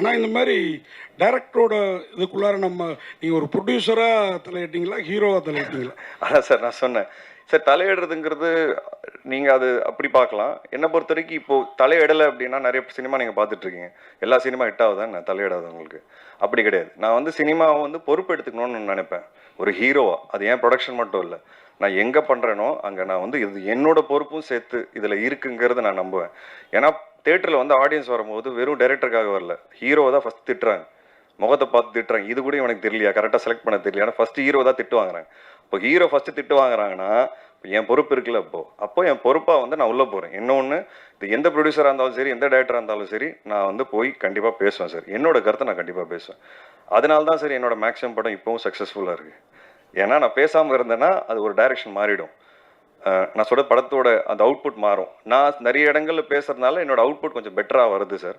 ஆனால் இந்த மாதிரி டைரக்டரோட இதுக்குள்ளார நீங்கள் ஒரு ப்ரொடியூசராக தலையிட்டீங்களா, ஹீரோவாக தலையிட்டீங்களா? அதான் சார் நான் சொன்னேன் சார், தலையிடுறதுங்கிறது நீங்கள் அது அப்படி பார்க்கலாம். என்னை பொறுத்த வரைக்கும் இப்போது தலையிடலை அப்படின்னா நிறைய சினிமா நீங்கள் பார்த்துட்ருக்கீங்க, எல்லா சினிமா ஹிட் ஆகுதான் நான் தலையிடாது உங்களுக்கு. அப்படி கிடையாது. நான் வந்து சினிமாவை வந்து பொறுப்பு எடுத்துக்கணும்னு நினைப்பேன் ஒரு ஹீரோவா. அது ஏன் ப்ரொடக்ஷன் மட்டும் இல்லை, நான் எங்கே பண்ணுறேனோ அங்கே நான் வந்து இது என்னோட பொறுப்பும் சேர்த்து இதில் இருக்குங்கிறத நான் நம்புவேன். ஏன்னா தேட்டரில் வந்து ஆடியன்ஸ் வரும்போது வெறும் டைரக்டருக்காக வரல, ஹீரோவை தான் ஃபஸ்ட் திட்டுறாங்க, முகத்தை பார்த்து திட்டுறாங்க. இது கூட எனக்கு தெரியலையா, கரெக்டாக செலக்ட் பண்ண தெரியல. ஏன்னா ஃபஸ்ட்டு ஹீரோ தான் திட்டு வாங்குறாங்க. இப்போ ஹீரோ ஃபஸ்ட்டு திட்டு வாங்குறாங்கன்னா என் பொறுப்பு இருக்குல்ல. அப்போ என் பொறுப்பாக வந்து நான் உள்ளே போகிறேன். இன்னொன்று, இது எந்த ப்ரொடியூசராக இருந்தாலும் சரி, எந்த டேரக்டராக இருந்தாலும் சரி, நான் வந்து போய் கண்டிப்பாக பேசுவேன் சார். என்னோட கருத்தை நான் கண்டிப்பாக பேசுவேன். அதனால தான் சார் என்னோட மேக்ஸிமம் படம் இப்போவும் சக்ஸஸ்ஃபுல்லாக இருக்குது. ஏன்னா நான் பேசாமல் இருந்தேன்னா அது ஒரு டைரக்ஷன் மாறிடும். நான் சொல்ற படத்தோட அந்த அவுட்புட் மாறும். நான் நிறைய இடங்களில் பேசுறதுனால என்னோட அவுட்புட் கொஞ்சம் பெட்டராக வருது சார்.